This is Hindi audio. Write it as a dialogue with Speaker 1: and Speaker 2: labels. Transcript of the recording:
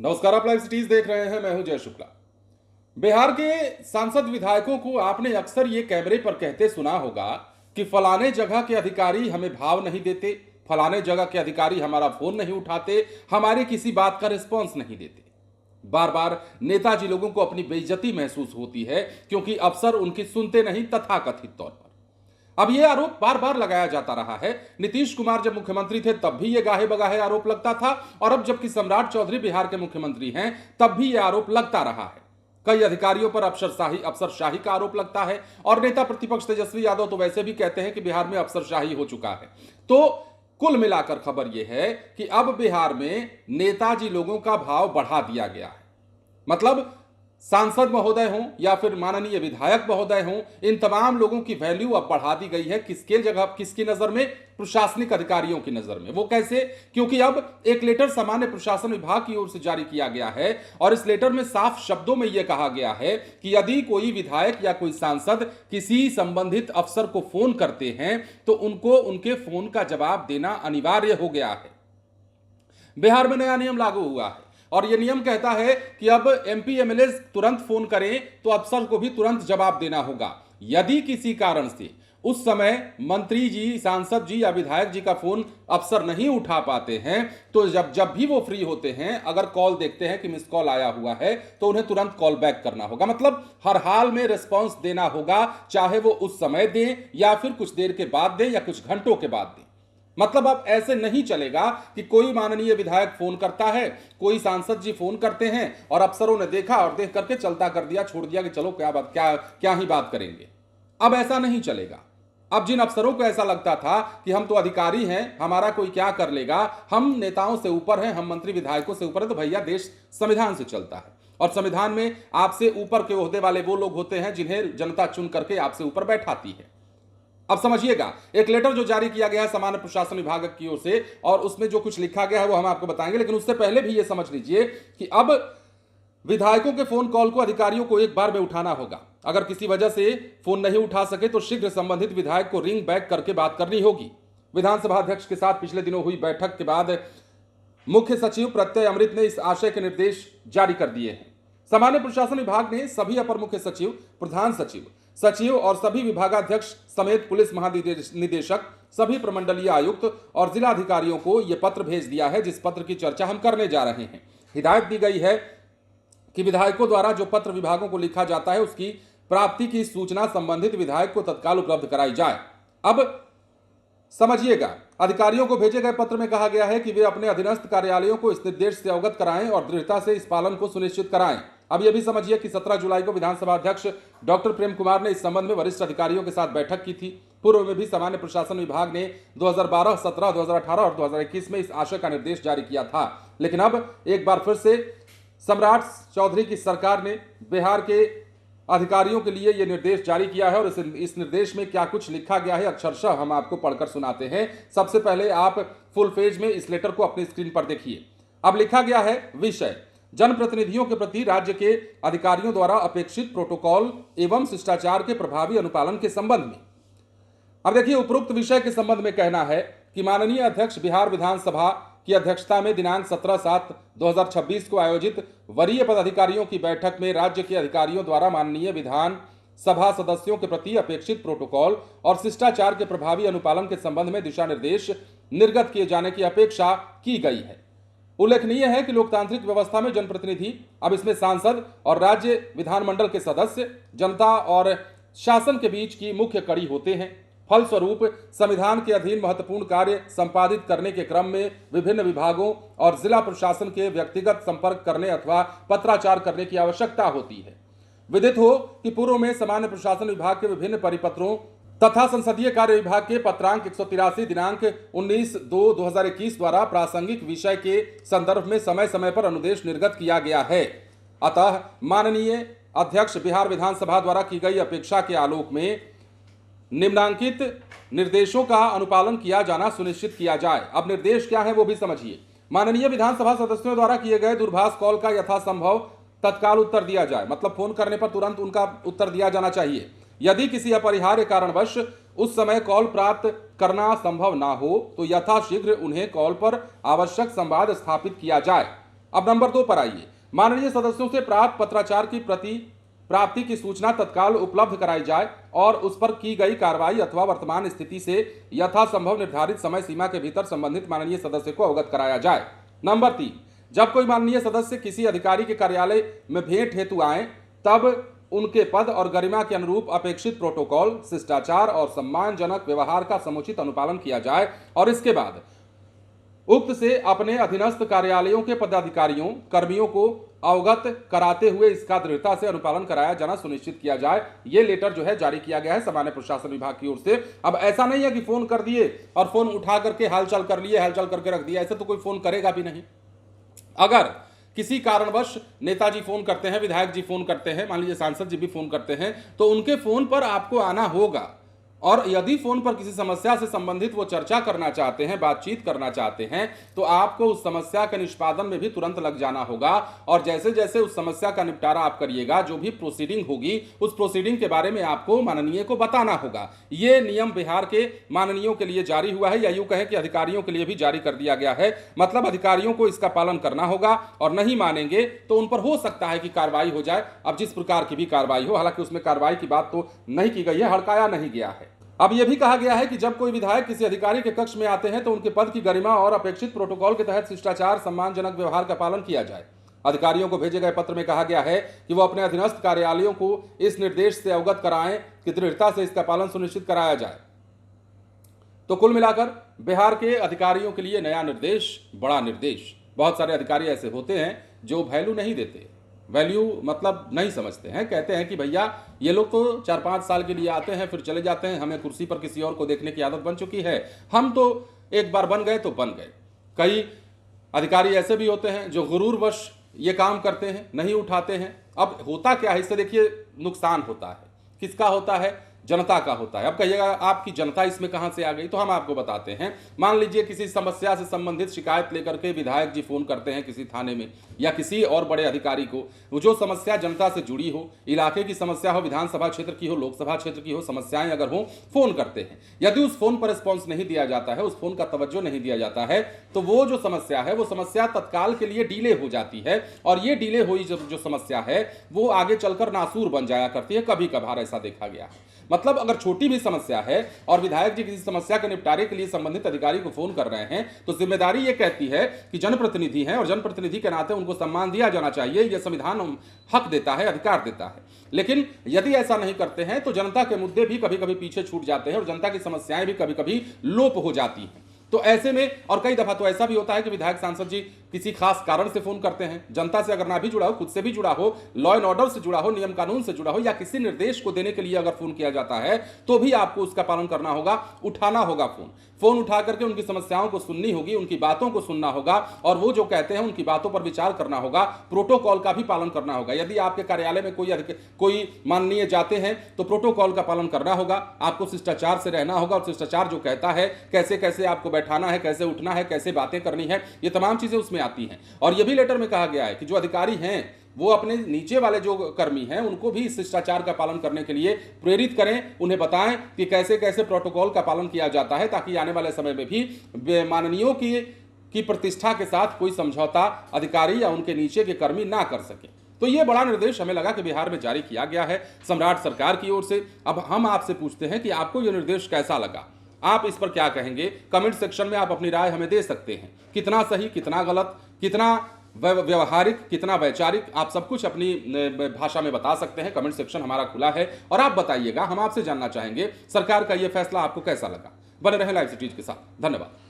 Speaker 1: नमस्कार, आप लाइव सिटीज देख रहे हैं। मैं हूं जय शुक्ला। बिहार के सांसद विधायकों को आपने अक्सर ये कैमरे पर कहते सुना होगा कि फलाने जगह के अधिकारी हमें भाव नहीं देते, फलाने जगह के अधिकारी हमारा फोन नहीं उठाते, हमारी किसी बात का रिस्पॉन्स नहीं देते। बार बार नेताजी लोगों को अपनी बेइज्जती महसूस होती है क्योंकि अफसर उनकी सुनते नहीं, तथाकथित तौर पर। अब यह आरोप बार बार लगाया जाता रहा है। नीतीश कुमार जब मुख्यमंत्री थे तब भी यह गाहे बगाहे आरोप लगता था, और अब जबकि सम्राट चौधरी बिहार के मुख्यमंत्री हैं तब भी यह आरोप लगता रहा है। कई अधिकारियों पर अफसरशाही का आरोप लगता है, और नेता प्रतिपक्ष तेजस्वी यादव तो वैसे भी कहते हैं कि बिहार में अफसरशाही हो चुका है। तो कुल मिलाकर खबर यह है कि अब बिहार में नेताजी लोगों का भाव बढ़ा दिया गया है। मतलब सांसद महोदय हों या फिर माननीय विधायक महोदय हों, इन तमाम लोगों की वैल्यू अब बढ़ा दी गई है। किसके जगह, किसकी नजर में? प्रशासनिक अधिकारियों की नजर में। वो कैसे? क्योंकि अब एक लेटर सामान्य प्रशासन विभाग की ओर से जारी किया गया है, और इस लेटर में साफ शब्दों में यह कहा गया है कि यदि कोई विधायक या कोई सांसद किसी संबंधित अफसर को फोन करते हैं तो उनको उनके फोन का जवाब देना अनिवार्य हो गया है। बिहार में नया नियम लागू हुआ है, और यह नियम कहता है कि अब एमपी एमएलए तुरंत फोन करें तो अफसर को भी तुरंत जवाब देना होगा। यदि किसी कारण से उस समय मंत्री जी, सांसद जी या विधायक जी का फोन अफसर नहीं उठा पाते हैं तो जब भी वो फ्री होते हैं, अगर कॉल देखते हैं कि मिस कॉल आया हुआ है तो उन्हें तुरंत कॉल बैक करना होगा। मतलब हर हाल में रिस्पॉन्स देना होगा, चाहे वो उस समय दें या फिर कुछ देर के बाद दें या कुछ घंटों के बाद दें। मतलब अब ऐसे नहीं चलेगा कि कोई माननीय विधायक फोन करता है, कोई सांसद जी फोन करते हैं और अफसरों ने देखा और देख करके चलता कर दिया, छोड़ दिया कि चलो क्या ही बात करेंगे। अब ऐसा नहीं चलेगा। अब जिन अफसरों को ऐसा लगता था कि हम तो अधिकारी हैं, हमारा कोई क्या कर लेगा, हम नेताओं से ऊपर हैं, हम मंत्री विधायकों से ऊपर है, तो भैया देश संविधान से चलता है, और संविधान में आपसे ऊपर के ओहदे वाले वो लोग होते हैं जिन्हें जनता चुन करके आपसे ऊपर बैठाती है। अब समझिएगा, एक लेटर जो जारी किया गया है सामान्य प्रशासन विभाग की ओर से, और उसमें जो कुछ लिखा गया है वो हम आपको बताएंगे, लेकिन उससे पहले भी ये समझ लीजिए कि अब विधायकों के फोन कॉल को अधिकारियों को एक बार में उठाना होगा। अगर किसी वजह से फोन नहीं उठा सके तो शीघ्र संबंधित विधायक को रिंग बैक करके बात करनी होगी। विधानसभा अध्यक्ष के साथ पिछले दिनों हुई बैठक के बाद मुख्य सचिव प्रत्यय अमृत ने इस आशय के निर्देश जारी कर दिए हैं। सामान्य प्रशासन विभाग ने सभी अपर मुख्य सचिव, प्रधान सचिव और सभी विभागाध्यक्ष समेत पुलिस महानिदेशक, सभी प्रमंडलीय आयुक्त और जिला अधिकारियों को यह पत्र भेज दिया है, जिस पत्र की चर्चा हम करने जा रहे हैं। हिदायत दी गई है कि विधायकों द्वारा जो पत्र विभागों को लिखा जाता है उसकी प्राप्ति की सूचना संबंधित विधायक को तत्काल उपलब्ध कराई जाए। अब समझिएगा, अधिकारियों को भेजे गए पत्र में कहा गया है कि वे अपने अधीनस्थ कार्यालयों को इस निर्देश से अवगत कराएं और दृढ़ता से इस पालन को सुनिश्चित कराएं। अब यह भी समझिए कि 17 जुलाई को विधानसभा अध्यक्ष डॉक्टर प्रेम कुमार ने इस संबंध में वरिष्ठ अधिकारियों के साथ बैठक की थी। पूर्व में भी सामान्य प्रशासन विभाग ने 2012, 17, 2018 और 2021 में इस आशय का निर्देश जारी किया था, लेकिन अब एक बार फिर से सम्राट चौधरी की सरकार ने बिहार के अधिकारियों के लिए यह निर्देश जारी किया है, और इस निर्देश में क्या कुछ लिखा गया है अक्षरशः हम आपको पढ़कर सुनाते हैं। सबसे पहले आप फुल पेज में इस लेटर को अपनी स्क्रीन पर देखिए। अब लिखा गया है, विषय जनप्रतिनिधियों के प्रति राज्य के अधिकारियों द्वारा अपेक्षित प्रोटोकॉल एवं शिष्टाचार के प्रभावी अनुपालन के संबंध में। अब देखिए, उपरोक्त विषय के संबंध में कहना है कि माननीय अध्यक्ष बिहार विधानसभा की अध्यक्षता में दिनांक 17/7/2026 को आयोजित वरीय पदाधिकारियों की बैठक में राज्य के अधिकारियों द्वारा माननीय विधान सभा सदस्यों के प्रति अपेक्षित प्रोटोकॉल और शिष्टाचार के प्रभावी अनुपालन के संबंध में दिशा निर्देश निर्गत किए जाने की अपेक्षा की गई है। उल्लेखनीय है कि लोकतांत्रिक व्यवस्था में जनप्रतिनिधि, अब इसमें सांसद और राज्य विधानमंडल के सदस्य, जनता और शासन के बीच की मुख्य कड़ी होते हैं। फलस्वरूप संविधान के अधीन महत्वपूर्ण कार्य संपादित करने के क्रम में विभिन्न विभागों और जिला प्रशासन के व्यक्तिगत संपर्क करने अथवा पत्राचार करने की आवश्यकता होती है। विदित हो कि पूर्व में सामान्य प्रशासन विभाग के विभिन्न परिपत्रों तथा संसदीय कार्य विभाग के पत्रांक 183 दिनांक 19/2/2021 द्वारा प्रासंगिक विषय के संदर्भ में समय समय पर अनुदेश निर्गत किया गया है। अतः माननीय अध्यक्ष बिहार विधानसभा द्वारा की गई अपेक्षा के आलोक में निम्नांकित निर्देशों का अनुपालन किया जाना सुनिश्चित किया जाए। अब निर्देश क्या है वो भी समझिए। माननीय विधानसभा सदस्यों द्वारा किए गए दूरभाष कॉल का यथासंभव तत्काल उत्तर दिया जाए, मतलब फोन करने पर तुरंत उनका उत्तर दिया जाना चाहिए। यदि किसी अपरिहार्य कारणवश उस समय कॉल प्राप्त करना संभव ना हो तो यथाशीघ्र उन्हें कॉल पर आवश्यक संवाद स्थापित किया जाए। अब नंबर 2 पर आइए। माननीय सदस्यों से प्राप्त पत्राचार की प्राप्ति की सूचना तत्काल उपलब्ध कराई जाए और उस पर की गई कार्रवाई अथवा वर्तमान स्थिति से यथासंभव निर्धारित समय सीमा के भीतर संबंधित माननीय सदस्य को अवगत कराया जाए। नंबर 3, जब कोई माननीय सदस्य किसी अधिकारी के कार्यालय में भेंट हेतु आए तब उनके पद और गरिमा के अनुरूप अपेक्षित प्रोटोकॉल, शिष्टाचार और सम्मानजनक व्यवहार का समुचित अनुपालन किया जाए और इसके बाद उक्त से अपने अधीनस्थ कार्यालयों के पदाधिकारियों कर्मियों को अवगत कराते हुए इसका दृढ़ता से अनुपालन कराया जाना सुनिश्चित किया जाए। ये लेटर जो है जारी किया गया है सामान्य प्रशासन विभाग की ओर से। अब ऐसा नहीं है कि फोन कर दिए और फोन उठा करके हालचाल कर लिए, हालचाल करके रख दिया, ऐसे तो कोई फोन करेगा भी नहीं। अगर किसी कारणवश नेताजी फोन करते हैं, विधायक जी फोन करते हैं, मान लीजिए सांसद जी भी फोन करते हैं, तो उनके फोन पर आपको आना होगा और यदि फोन पर किसी समस्या से संबंधित वो चर्चा करना चाहते हैं, बातचीत करना चाहते हैं, तो आपको उस समस्या के निष्पादन में भी तुरंत लग जाना होगा और जैसे जैसे उस समस्या का निपटारा आप करिएगा, जो भी प्रोसीडिंग होगी उस प्रोसीडिंग के बारे में आपको माननीय को बताना होगा। ये नियम बिहार के माननीयों के लिए जारी हुआ है, या यूं कहें कि अधिकारियों के लिए भी जारी कर दिया गया है। मतलब अधिकारियों को इसका पालन करना होगा और नहीं मानेंगे तो उन पर हो सकता है कि कार्रवाई हो जाए। अब जिस प्रकार की भी कार्रवाई हो, हालांकि उसमें कार्रवाई की बात तो नहीं की गई है, हड़काया नहीं गया है। अब यह भी कहा गया है कि जब कोई विधायक किसी अधिकारी के कक्ष में आते हैं तो उनके पद की गरिमा और अपेक्षित प्रोटोकॉल के तहत शिष्टाचार, सम्मानजनक व्यवहार का पालन किया जाए। अधिकारियों को भेजे गए पत्र में कहा गया है कि वो अपने अधीनस्थ कार्यालयों को इस निर्देश से अवगत कराएं कि दृढ़ता से इसका पालन सुनिश्चित कराया जाए। तो कुल मिलाकर बिहार के अधिकारियों के लिए नया निर्देश, बड़ा निर्देश। बहुत सारे अधिकारी ऐसे होते हैं जो वैल्यू नहीं देते, वैल्यू मतलब नहीं समझते हैं, कहते हैं कि भैया ये लोग तो 4-5 साल के लिए आते हैं फिर चले जाते हैं, हमें कुर्सी पर किसी और को देखने की आदत बन चुकी है, हम तो एक बार बन गए तो बन गए। कई अधिकारी ऐसे भी होते हैं जो गुरूरवश ये काम करते हैं, नहीं उठाते हैं। अब होता क्या है, इससे देखिए नुकसान होता है, किसका होता है, जनता का होता है। अब कहिएगा आपकी जनता इसमें कहां से आ गई, तो हम आपको बताते हैं। मान लीजिए किसी समस्या से संबंधित शिकायत लेकर के विधायक जी फोन करते हैं किसी थाने में या किसी और बड़े अधिकारी को, जो समस्या जनता से जुड़ी हो, इलाके की समस्या हो, विधानसभा क्षेत्र की हो, लोकसभा क्षेत्र की हो, समस्याएं अगर हो, फोन करते हैं। यदि उस फोन पर रिस्पॉन्स नहीं दिया जाता है, उस फोन का तवज्जो नहीं दिया जाता है, तो वो जो समस्या है वो समस्या तत्काल के लिए डिले हो जाती है और ये डिले हुई जो समस्या है वो आगे चलकर नासूर बन जाया करती है। कभी कभार ऐसा देखा गया है। मतलब अगर छोटी भी समस्या है और विधायक जी किसी समस्या के निपटारे के लिए संबंधित अधिकारी को फोन कर रहे हैं, तो जिम्मेदारी ये कहती है कि जनप्रतिनिधि हैं और जनप्रतिनिधि के नाते उनको सम्मान दिया जाना चाहिए। यह संविधान हक देता है, अधिकार देता है। लेकिन यदि ऐसा नहीं करते हैं तो जनता के मुद्दे भी कभी कभी पीछे छूट जाते हैं और जनता की समस्याएं भी कभी कभी लोप हो जाती हैं। तो ऐसे में और कई दफा तो ऐसा भी होता है कि विधायक सांसद जी किसी खास कारण से फोन करते हैं, जनता से अगर ना भी जुड़ा हो, खुद से भी जुड़ा हो, लॉ एंड ऑर्डर से जुड़ा हो, नियम कानून से जुड़ा हो, या किसी निर्देश को देने के लिए अगर फोन किया जाता है तो भी आपको उसका पालन करना होगा, उठाना होगा फोन उठा करके उनकी समस्याओं को सुननी होगी, उनकी बातों को सुनना होगा और वो जो कहते हैं उनकी बातों पर विचार करना होगा। प्रोटोकॉल का भी पालन करना होगा। यदि आपके कार्यालय में कोई माननीय जाते हैं तो प्रोटोकॉल का पालन करना होगा, आपको शिष्टाचार से रहना होगा और शिष्टाचार जो कहता है कैसे कैसे आपको बैठाना है, कैसे उठना है, कैसे बातें करनी है, ये तमाम चीजें उसमें आती हैं। और यह भी लेटर में कहा गया है कि जो अधिकारी हैं वो अपने नीचे वाले जो कर्मी हैं उनको भी इस शिष्टाचार का पालन करने के लिए प्रेरित करें, उन्हें बताएं कि कैसे कैसे प्रोटोकॉल का पालन किया जाता है, ताकि आने वाले समय में भी माननीयों की प्रतिष्ठा के साथ कोई समझौता अधिकारी या उनके नीचे के कर्मी ना कर सके। तो ये बड़ा निर्देश हमें लगा कि बिहार में जारी किया गया है सम्राट सरकार की ओर से। अब हम आपसे पूछते हैं कि आपको यह निर्देश कैसा लगा, आप इस पर क्या कहेंगे? कमेंट सेक्शन में आप अपनी राय हमें दे सकते हैं। कितना सही, कितना गलत, कितना व्यवहारिक, कितना वैचारिक, आप सब कुछ अपनी भाषा में बता सकते हैं। कमेंट सेक्शन हमारा खुला है और आप बताइएगा, हम आपसे जानना चाहेंगे सरकार का यह फैसला आपको कैसा लगा। बने रहें लाइव सिटीज के साथ। धन्यवाद।